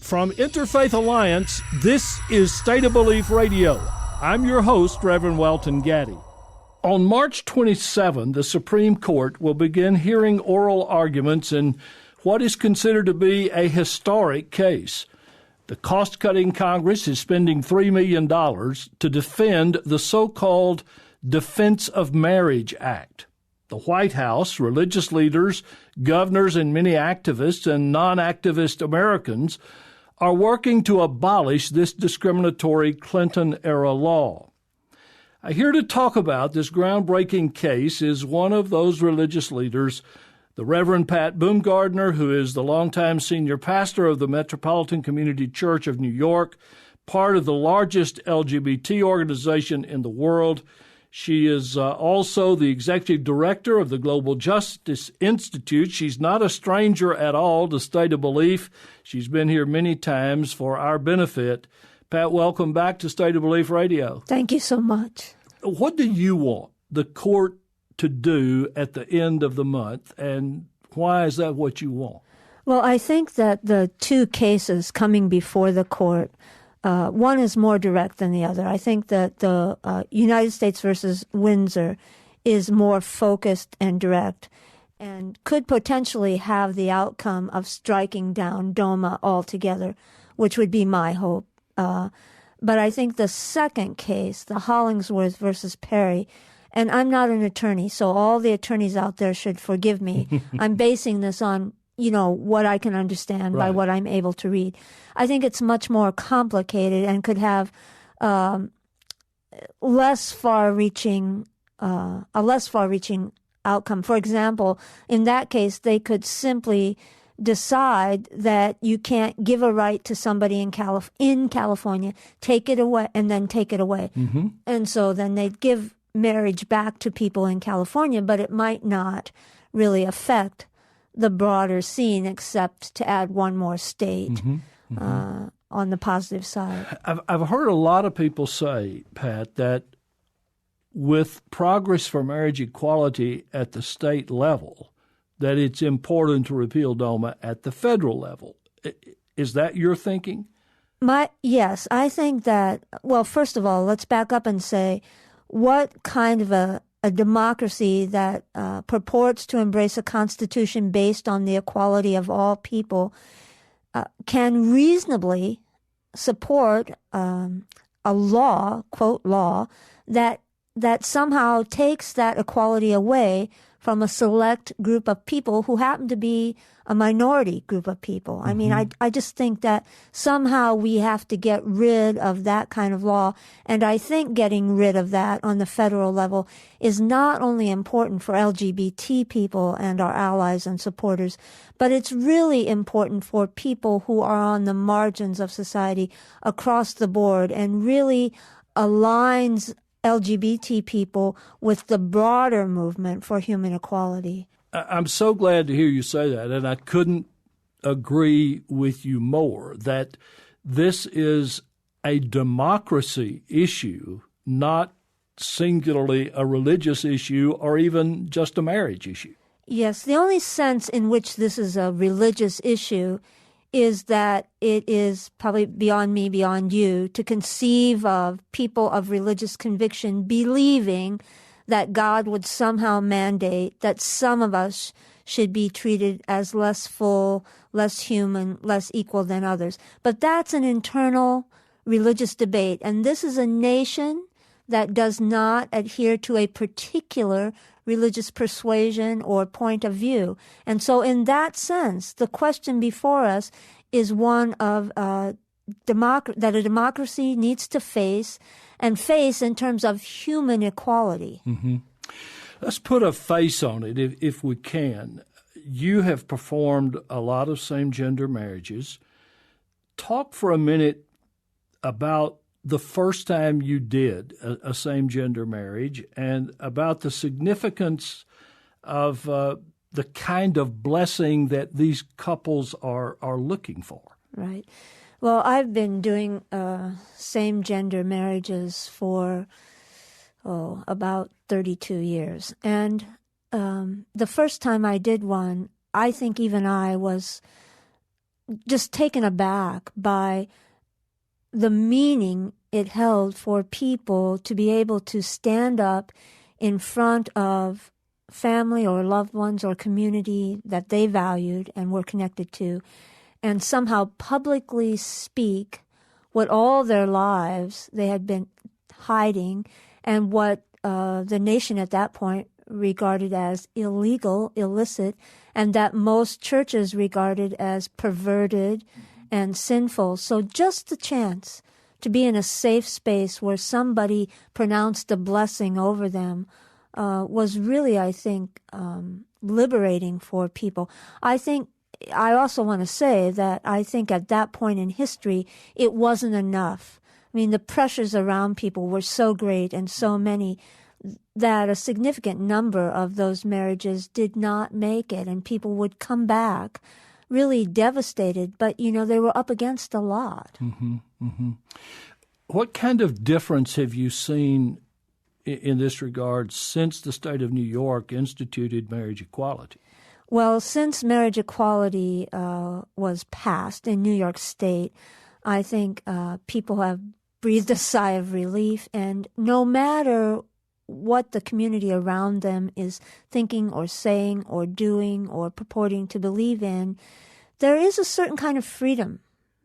From Interfaith Alliance, this is State of Belief Radio. I'm your host, Reverend Welton Gaddy. On March 27, the Supreme Court will begin hearing oral arguments in what is considered to be a historic case. The cost-cutting Congress is spending $3 million to defend the so-called Defense of Marriage Act. The White House, religious leaders, governors, and many activists and non-activist Americans are working to abolish this discriminatory Clinton-era law. Here to talk about this groundbreaking case is one of those religious leaders, the Reverend Pat Bumgardner, who is the longtime senior pastor of the Metropolitan Community Church of New York, part of the largest LGBT organization in the world. She is also the executive director of the Global Justice Institute. She's not a stranger at all to State of Belief. She's been here many times for our benefit. Pat, welcome back to State of Belief Radio. Thank you so much. What do you want the court to do at the end of the month, and why is that what you want? Well, I think that the two cases coming before the court, one is more direct than the other. I think that the United States versus Windsor is more focused and direct and could potentially have the outcome of striking down DOMA altogether, which would be my hope. But I think the second case, the Hollingsworth versus Perry, and I'm not an attorney, so all the attorneys out there should forgive me. I'm basing this on, what I can understand by what I'm able to read. I think it's much more complicated and could have a less far-reaching outcome. For example, in that case, they could simply decide that you can't give a right to somebody in California, take it away, and then take it away. Mm-hmm. And so then they'd give marriage back to people in California, but it might not really affect the broader scene except to add one more state on the positive side. I've heard a lot of people say, Pat, that with progress for marriage equality at the state level, that it's important to repeal DOMA at the federal level. Is that your thinking? Yes, I think that, well, first of all, let's back up and say, what kind of a democracy that purports to embrace a constitution based on the equality of all people can reasonably support a law, quote law, that somehow takes that equality away from a select group of people who happen to be a minority group of people. I mean, I just think that somehow we have to get rid of that kind of law. And I think getting rid of that on the federal level is not only important for LGBT people and our allies and supporters, but it's really important for people who are on the margins of society across the board and really aligns LGBT people with the broader movement for human equality. I'm so glad to hear you say that, and I couldn't agree with you more that this is a democracy issue, not singularly a religious issue or even just a marriage issue. Yes, the only sense in which this is a religious issue is that it is probably beyond me, beyond you, to conceive of people of religious conviction believing that God would somehow mandate that some of us should be treated as less full, less human, less equal than others. But that's an internal religious debate. And this is a nation that does not adhere to a particular religious persuasion or point of view. And so in that sense, the question before us is one of that a democracy needs to face in terms of human equality. Mm-hmm. Let's put a face on it if we can. You have performed a lot of same-gender marriages. Talk for a minute about the first time you did a same-gender marriage and about the significance of the kind of blessing that these couples are looking for. Right. Well, I've been doing same-gender marriages for, about 32 years. And the first time I did one, I think even I was just taken aback by the meaning it held for people to be able to stand up in front of family or loved ones or community that they valued and were connected to, and somehow publicly speak what all their lives they had been hiding, and what the nation at that point regarded as illegal, illicit, and that most churches regarded as perverted and sinful. So just the chance to be in a safe space where somebody pronounced a blessing over them was really, I think, liberating for people. I also want to say that I think at that point in history, it wasn't enough. I mean, the pressures around people were so great and so many that a significant number of those marriages did not make it, and people would come back really devastated. But, they were up against a lot. Mm-hmm, mm-hmm. What kind of difference have you seen in this regard since the state of New York instituted marriage equality? Well, since marriage equality was passed in New York State, I think people have breathed a sigh of relief, and no matter what the community around them is thinking or saying or doing or purporting to believe in, there is a certain kind of freedom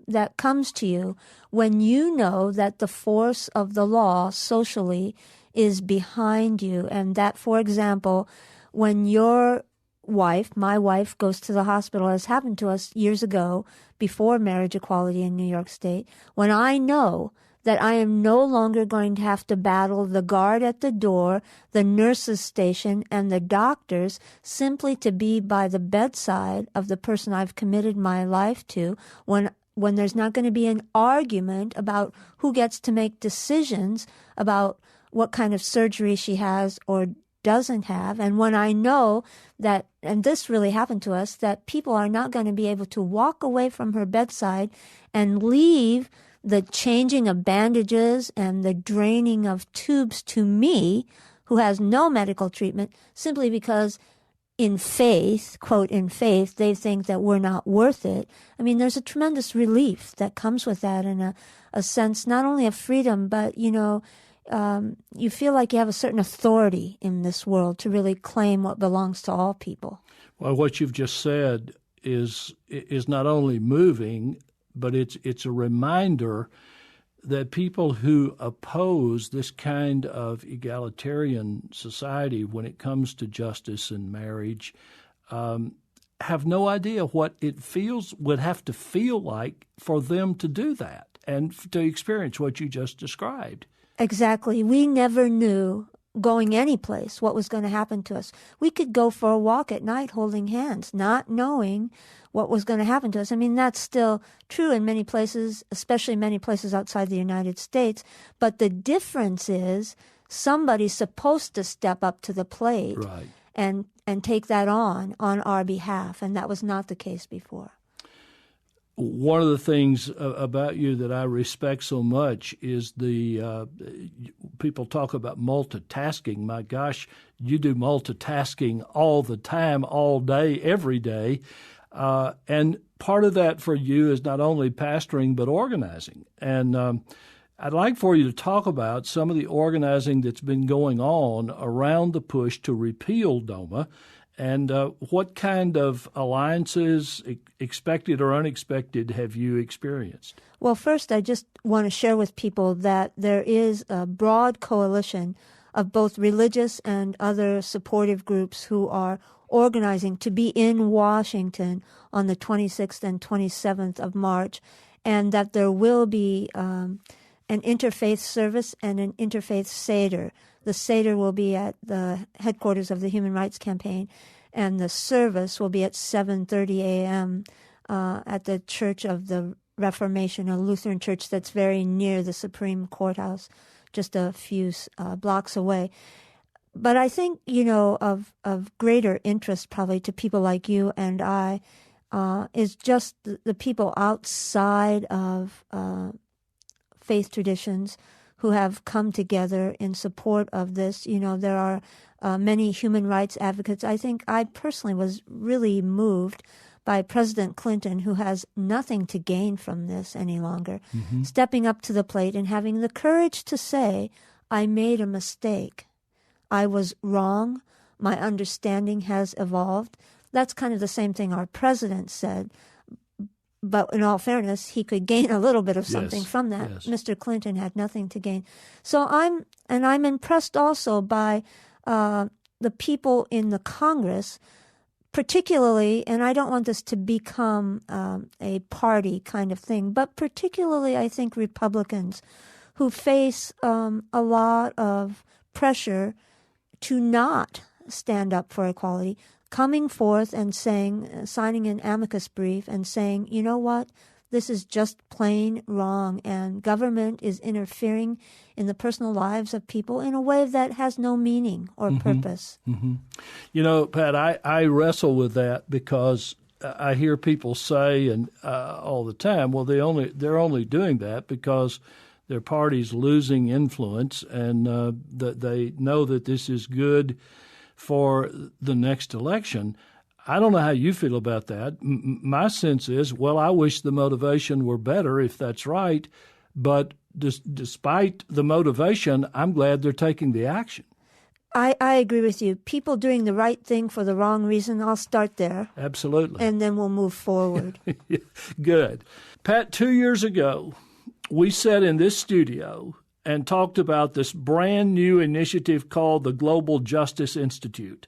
that comes to you when you know that the force of the law socially is behind you, and that, for example, when your wife, my wife, goes to the hospital, as happened to us years ago before marriage equality in New York State, when I know that I am no longer going to have to battle the guard at the door, the nurse's station, and the doctors simply to be by the bedside of the person I've committed my life to, when there's not going to be an argument about who gets to make decisions about what kind of surgery she has or doesn't have, and when I know that, and this really happened to us, that people are not going to be able to walk away from her bedside and leave the changing of bandages and the draining of tubes to me, who has no medical treatment, simply because in faith, quote, in faith, they think that we're not worth it. I mean, there's a tremendous relief that comes with that, and a sense not only of freedom, but, you feel like you have a certain authority in this world to really claim what belongs to all people. Well, what you've just said is not only moving, but it's a reminder that people who oppose this kind of egalitarian society when it comes to justice and marriage have no idea what it would have to feel like for them to do that and to experience what you just described. Exactly. We never knew going any place what was going to happen to us. We could go for a walk at night holding hands, not knowing what was going to happen to us. I mean, that's still true in many places, especially many places outside the United States. But the difference is somebody's supposed to step up to the plate, right, and take that on our behalf. And that was not the case before. One of the things about you that I respect so much is people talk about multitasking. My gosh, you do multitasking all the time, all day, every day. And part of that for you is not only pastoring, but organizing. And I'd like for you to talk about some of the organizing that's been going on around the push to repeal DOMA, and what kind of alliances, expected or unexpected, have you experienced? Well, first, I just want to share with people that there is a broad coalition of both religious and other supportive groups who are organizing to be in Washington on the 26th and 27th of March, and that there will be an interfaith service and an interfaith Seder. The Seder will be at the headquarters of the Human Rights Campaign, and the service will be at 7:30 a.m. At the Church of the Reformation, a Lutheran church that's very near the Supreme Courthouse, just a few blocks away. But I think, of greater interest probably to people like you and I is just the people outside of faith traditions who have come together in support of this. There are many human rights advocates. I think I personally was really moved by President Clinton, who has nothing to gain from this any longer, stepping up to the plate and having the courage to say, I made a mistake. I was wrong. My understanding has evolved. That's kind of the same thing our president said. But in all fairness, he could gain a little bit of something from that. Yes. Mr. Clinton had nothing to gain. So I'm impressed also by the people in the Congress, particularly, and I don't want this to become a party kind of thing, but particularly I think Republicans who face a lot of pressure to not stand up for equality, coming forth and saying, signing an amicus brief and saying, you know what, this is just plain wrong, and government is interfering in the personal lives of people in a way that has no meaning or purpose. You know, Pat, I wrestle with that because I hear people say and all the time, well, they're only doing that because their party's losing influence and that they know that this is good for the next election. I don't know how you feel about that. My sense is, well, I wish the motivation were better if that's right, but despite the motivation, I'm glad they're taking the action. I agree with you. People doing the right thing for the wrong reason, I'll start there. Absolutely. And then we'll move forward. Good. Pat, 2 years ago, we sat in this studio and talked about this brand new initiative called the Global Justice Institute.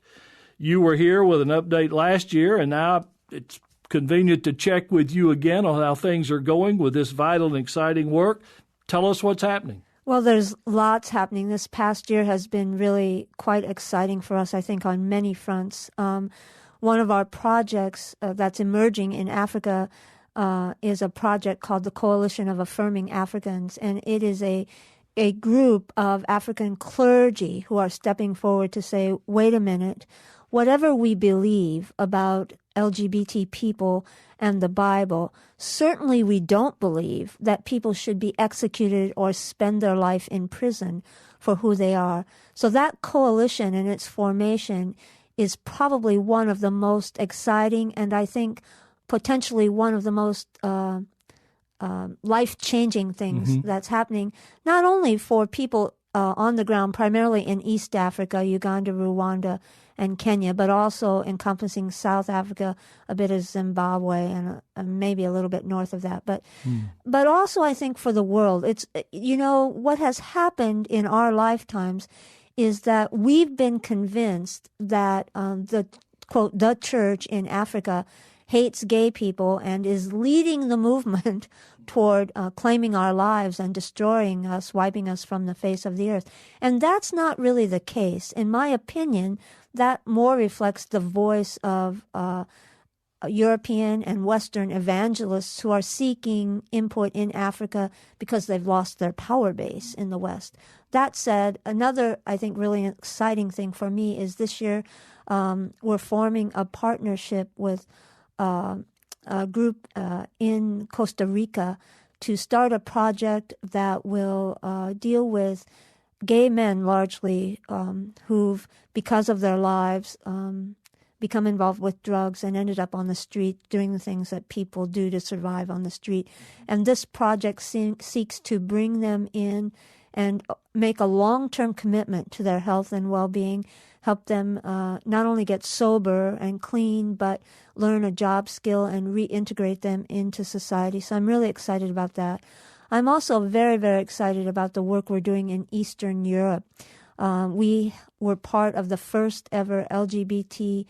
You were here with an update last year, and now it's convenient to check with you again on how things are going with this vital and exciting work. Tell us what's happening. Well, there's lots happening. This past year has been really quite exciting for us, I think, on many fronts. One of our projects that's emerging in Africa is a project called the Coalition of Affirming Africans, and it is a group of African clergy who are stepping forward to say, wait a minute, whatever we believe about LGBT people and the Bible, certainly we don't believe that people should be executed or spend their life in prison for who they are. So that coalition and its formation is probably one of the most exciting and I think potentially one of the most life-changing things that's happening, not only for people on the ground, primarily in East Africa, Uganda, Rwanda, and Kenya, but also encompassing South Africa, a bit of Zimbabwe, and maybe a little bit north of that. But also, I think, for the world. It's, you know, what has happened in our lifetimes is that we've been convinced that the, quote, the church in Africa hates gay people and is leading the movement toward claiming our lives and destroying us, wiping us from the face of the earth. And that's not really the case. In my opinion, that more reflects the voice of European and Western evangelists who are seeking input in Africa because they've lost their power base in the West. That said, another, I think, really exciting thing for me is this year we're forming a partnership with a group in Costa Rica to start a project that will deal with gay men largely who've, because of their lives, become involved with drugs and ended up on the street doing the things that people do to survive on the street. And this project seeks to bring them in and make a long-term commitment to their health and well-being, help them not only get sober and clean, but learn a job skill and reintegrate them into society. So I'm really excited about that. I'm also very, very excited about the work we're doing in Eastern Europe. We were part of the first ever LGBT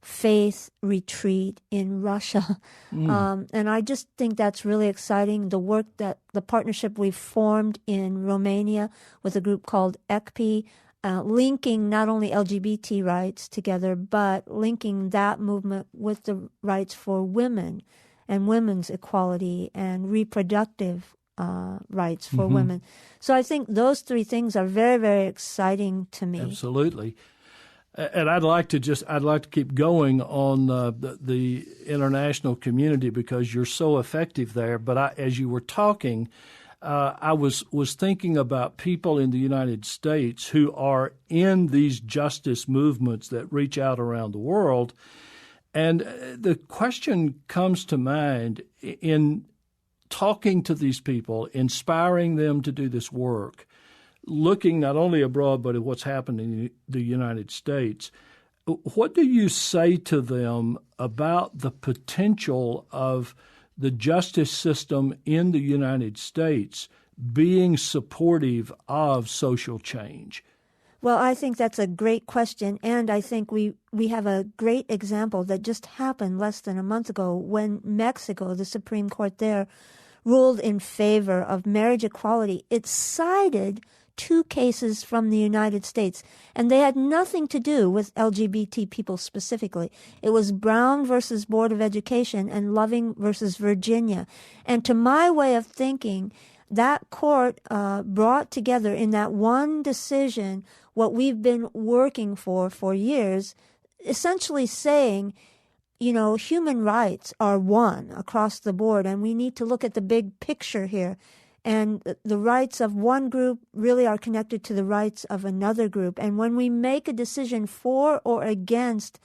faith retreat in Russia. And I just think that's really exciting. The work that the partnership we've formed in Romania with a group called ECPI, linking not only LGBT rights together, but linking that movement with the rights for women and women's equality and reproductive rights for women. So I think those three things are very, very exciting to me. Absolutely. And I'd like to keep going on the international community because you're so effective there. But as you were talking, I was thinking about people in the United States who are in these justice movements that reach out around the world. And the question comes to mind in talking to these people, inspiring them to do this work, looking not only abroad but at what's happening in the United States. What do you say to them about the potential of the justice system in the United States being supportive of social change? Well, I think that's a great question, and I think we have a great example that just happened less than a month ago when Mexico, the Supreme Court there, ruled in favor of marriage equality. It cited 2 cases from the United States, and they had nothing to do with LGBT people specifically. It was Brown versus Board of Education and Loving versus Virginia. And to my way of thinking, that court brought together in that one decision what we've been working for years, essentially saying, human rights are one across the board, and we need to look at the big picture here. And the rights of one group really are connected to the rights of another group. And when we make a decision for or against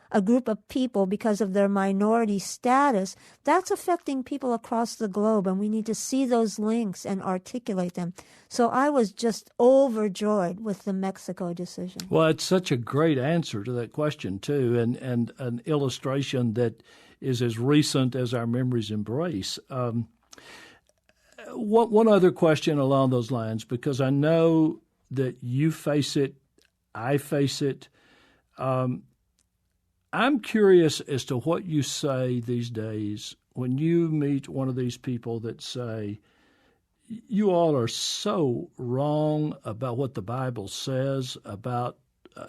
a group of people because of their minority status, that's affecting people across the globe, and we need to see those links and articulate them. So I was just overjoyed with the Mexico decision. Well, it's such a great answer to that question, too, and an illustration that is as recent as our memories embrace. One other question along those lines, because I know that you face it, I face it. I'm curious as to what you say these days when you meet one of these people that say, you all are so wrong about what the Bible says about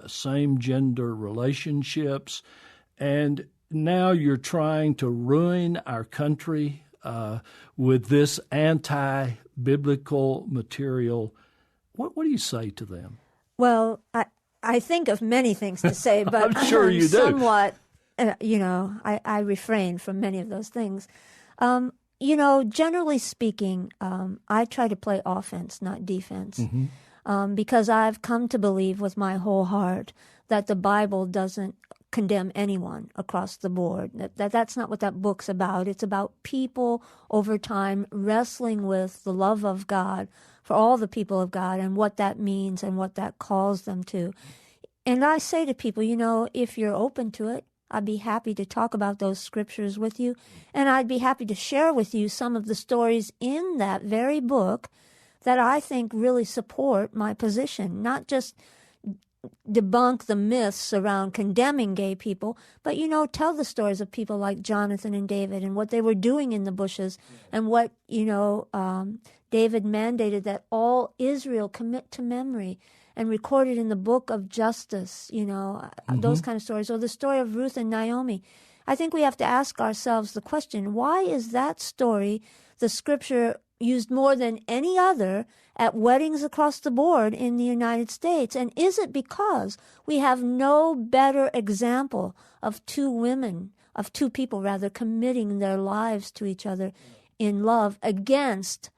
same-gender relationships, and now you're trying to ruin our country with this anti-biblical material. What do you say to them? Well, I think of many things to say, but I'm sure you do. Somewhat, I refrain from many of those things. Generally speaking, I try to play offense, not defense, because I've come to believe with my whole heart that the Bible doesn't condemn anyone across the board. That's not what that book's about. It's about people over time wrestling with the love of God for all the people of God and what that means and what that calls them to. And I say to people, if you're open to it, I'd be happy to talk about those scriptures with you. And I'd be happy to share with you some of the stories in that very book that I think really support my position, not just debunk the myths around condemning gay people, but, tell the stories of people like Jonathan and David and what they were doing in the bushes and what, David mandated that all Israel commit to memory and recorded in the book of justice, those kind of stories, or the story of Ruth and Naomi. I think we have to ask ourselves the question, why is that story, the scripture, used more than any other at weddings across the board in the United States? And is it because we have no better example of two people committing their lives to each other in love against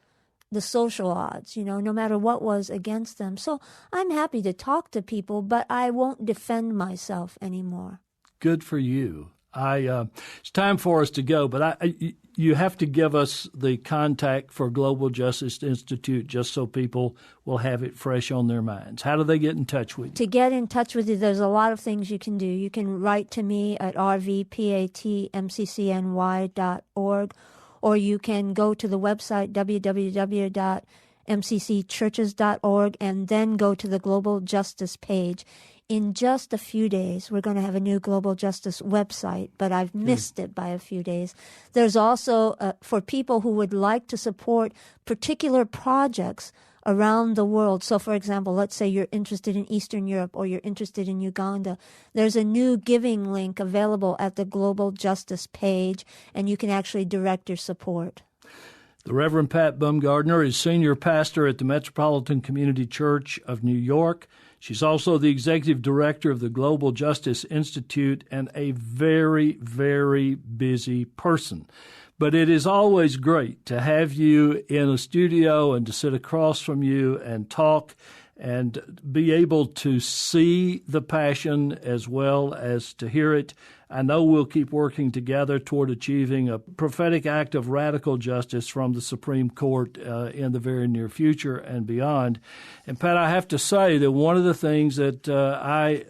the social odds, no matter what was against them? So I'm happy to talk to people, but I won't defend myself anymore. Good for you. It's time for us to go, but you have to give us the contact for Global Justice Institute just so people will have it fresh on their minds. How do they get in touch with you? To get in touch with you, there's a lot of things you can do. You can write to me at rvpatmccny.org, or you can go to the website www.mccchurches.org and then go to the Global Justice page. In just a few days, we're going to have a new Global Justice website, but I've missed it by a few days. There's also, for people who would like to support particular projects around the world. So, for example, let's say you're interested in Eastern Europe or you're interested in Uganda. There's a new giving link available at the Global Justice page, and you can actually direct your support. The Reverend Pat Bumgardner is senior pastor at the Metropolitan Community Church of New York. She's also the executive director of the Global Justice Institute and a very, very busy person. But it is always great to have you in a studio and to sit across from you and talk and be able to see the passion as well as to hear it. I know we'll keep working together toward achieving a prophetic act of radical justice from the Supreme Court in the very near future and beyond. And Pat, I have to say that one of the things that I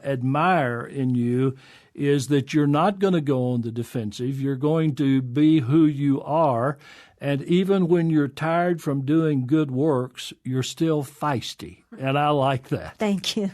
admire in you is that you're not going to go on the defensive. You're going to be who you are. And even when you're tired from doing good works, you're still feisty. And I like that. Thank you.